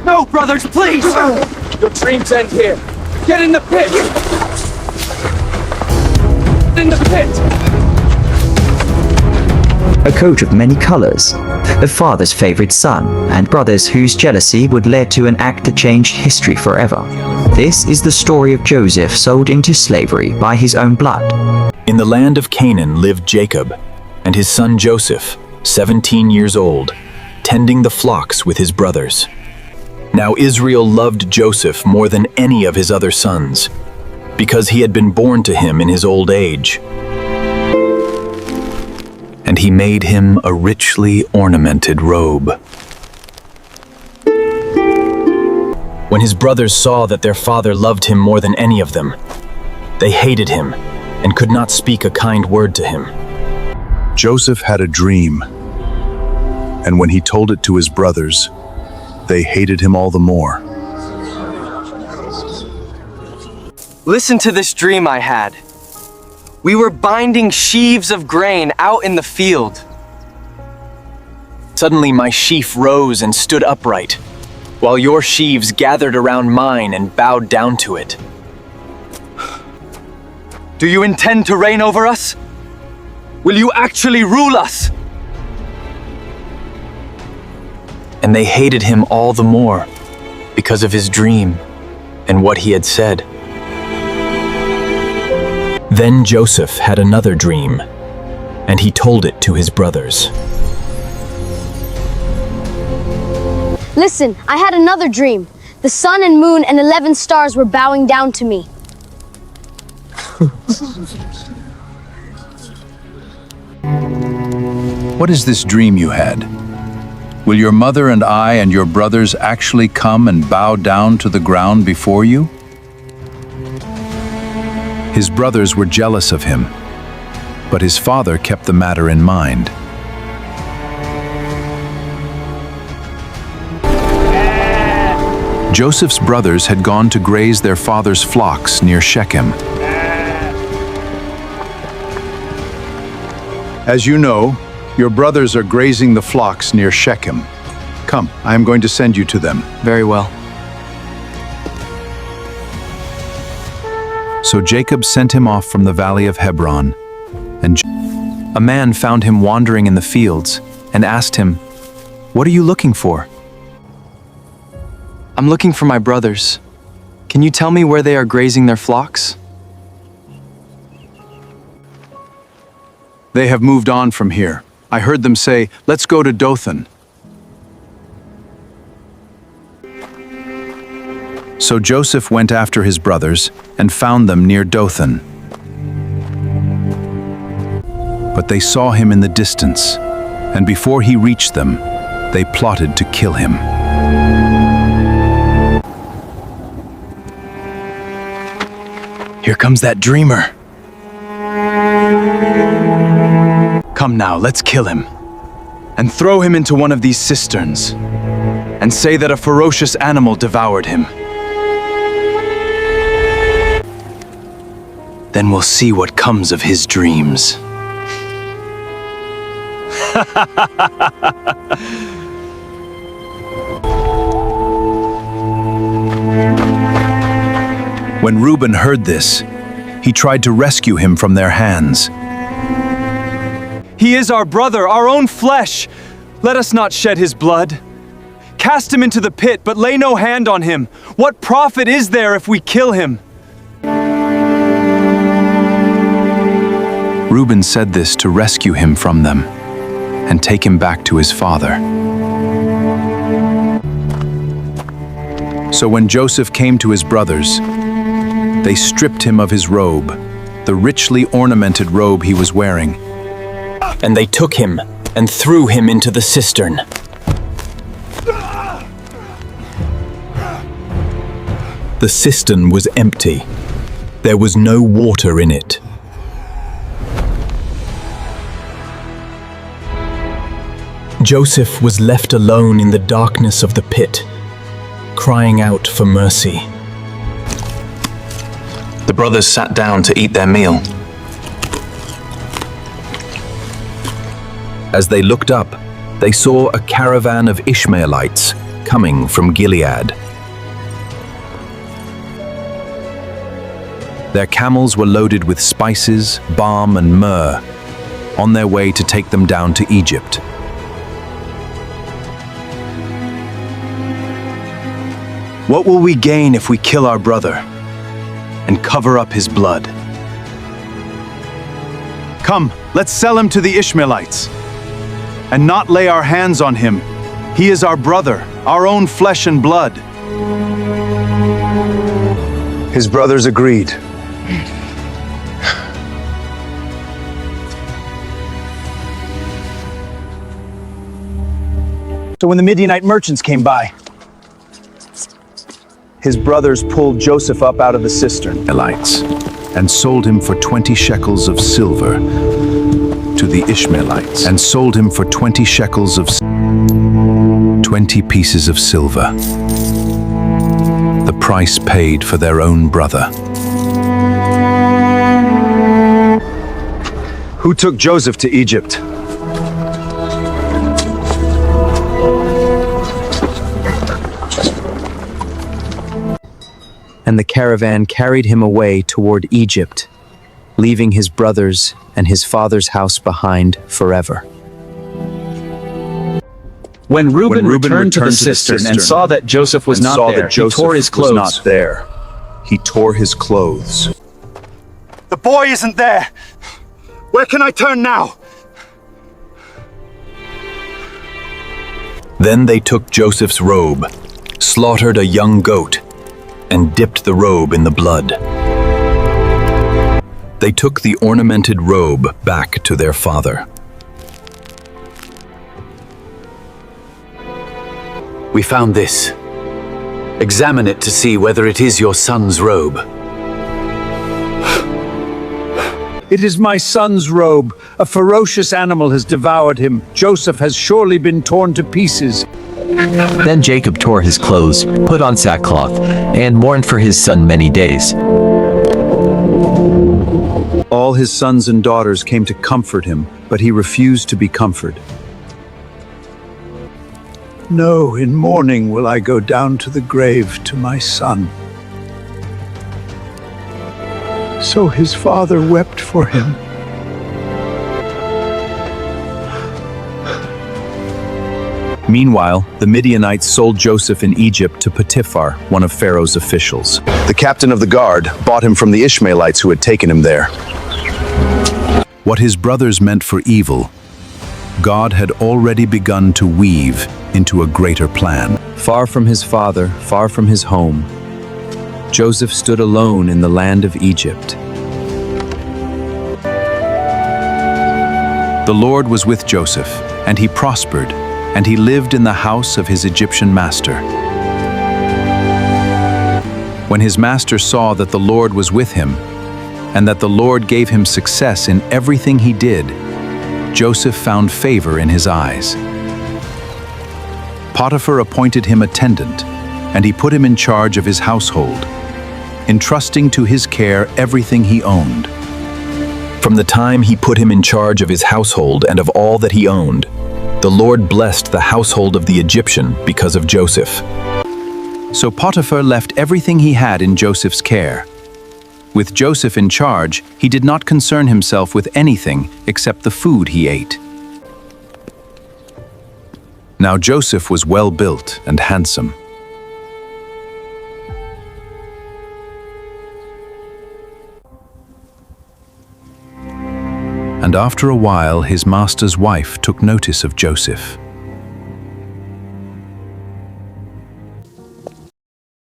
No, brothers, please! Your dreams end here. Get in the pit! In the pit! A coat of many colors, a father's favorite son, and brothers whose jealousy would lead to an act that changed history forever. This is the story of Joseph sold into slavery by his own blood. In the land of Canaan lived Jacob and his son Joseph, 17 years old, tending the flocks with his brothers. Now Israel loved Joseph more than any of his other sons, because he had been born to him in his old age. And he made him a richly ornamented robe. When his brothers saw that their father loved him more than any of them, they hated him and could not speak a kind word to him. Joseph had a dream, and when he told it to his brothers, they hated him all the more. Listen to this dream I had. We were binding sheaves of grain out in the field. Suddenly my sheaf rose and stood upright, while your sheaves gathered around mine and bowed down to it. Do you intend to reign over us? Will you actually rule us? And they hated him all the more because of his dream and what he had said. Then Joseph had another dream, and he told it to his brothers. Listen, I had another dream. The sun and moon and 11 stars were bowing down to me. What is this dream you had? Will your mother and I and your brothers actually come and bow down to the ground before you? His brothers were jealous of him, but his father kept the matter in mind. Joseph's brothers had gone to graze their father's flocks near Shechem. As you know, your brothers are grazing the flocks near Shechem. Come, I am going to send you to them. Very well. So Jacob sent him off from the valley of Hebron, and a man found him wandering in the fields and asked him, "What are you looking for?" I'm looking for my brothers. Can you tell me where they are grazing their flocks? They have moved on from here. I heard them say, "Let's go to Dothan." So Joseph went after his brothers and found them near Dothan. But they saw him in the distance, and before he reached them, they plotted to kill him. Here comes that dreamer. Come now, let's kill him. And throw him into one of these cisterns. And say that a ferocious animal devoured him. Then we'll see what comes of his dreams. When Reuben heard this, he tried to rescue him from their hands. He is our brother, our own flesh. Let us not shed his blood. Cast him into the pit, but lay no hand on him. What profit is there if we kill him? Reuben said this to rescue him from them and take him back to his father. So when Joseph came to his brothers, they stripped him of his robe, the richly ornamented robe he was wearing. And they took him and threw him into the cistern. The cistern was empty. There was no water in it. Joseph was left alone in the darkness of the pit, crying out for mercy. The brothers sat down to eat their meal. As they looked up, they saw a caravan of Ishmaelites coming from Gilead. Their camels were loaded with spices, balm, and myrrh, on their way to take them down to Egypt. What will we gain if we kill our brother and cover up his blood? Come, let's sell him to the Ishmaelites and not lay our hands on him. He is our brother, our own flesh and blood. His brothers agreed. So when the Midianite merchants came by, his brothers pulled Joseph up out of the cistern. Ishmaelites, and sold him for 20 shekels of silver to the Ishmaelites, and sold him for 20 shekels of 20 pieces of silver, the price paid for their own brother. Who took Joseph to Egypt? And the caravan carried him away toward Egypt, leaving his brothers and his father's house behind forever. When Reuben returned to the cistern and saw that Joseph was not there, he tore his clothes. He tore his clothes. The boy isn't there! Where can I turn now? Then they took Joseph's robe, slaughtered a young goat, and dipped the robe in the blood. They took the ornamented robe back to their father. We found this. Examine it to see whether it is your son's robe. It is my son's robe. A ferocious animal has devoured him. Joseph has surely been torn to pieces. Then Jacob tore his clothes, put on sackcloth, and mourned for his son many days. All his sons and daughters came to comfort him, but he refused to be comforted. No, in mourning will I go down to the grave to my son. So his father wept for him. Meanwhile, the Midianites sold Joseph in Egypt to Potiphar, one of Pharaoh's officials. The captain of the guard bought him from the Ishmaelites who had taken him there. What his brothers meant for evil, God had already begun to weave into a greater plan. Far from his father, far from his home, Joseph stood alone in the land of Egypt. The Lord was with Joseph, and he prospered, and he lived in the house of his Egyptian master. When his master saw that the Lord was with him, and that the Lord gave him success in everything he did, Joseph found favor in his eyes. Potiphar appointed him attendant, and he put him in charge of his household, entrusting to his care everything he owned. From the time he put him in charge of his household and of all that he owned, the Lord blessed the household of the Egyptian because of Joseph. So Potiphar left everything he had in Joseph's care. With Joseph in charge, he did not concern himself with anything except the food he ate. Now Joseph was well built and handsome. And after a while, his master's wife took notice of Joseph.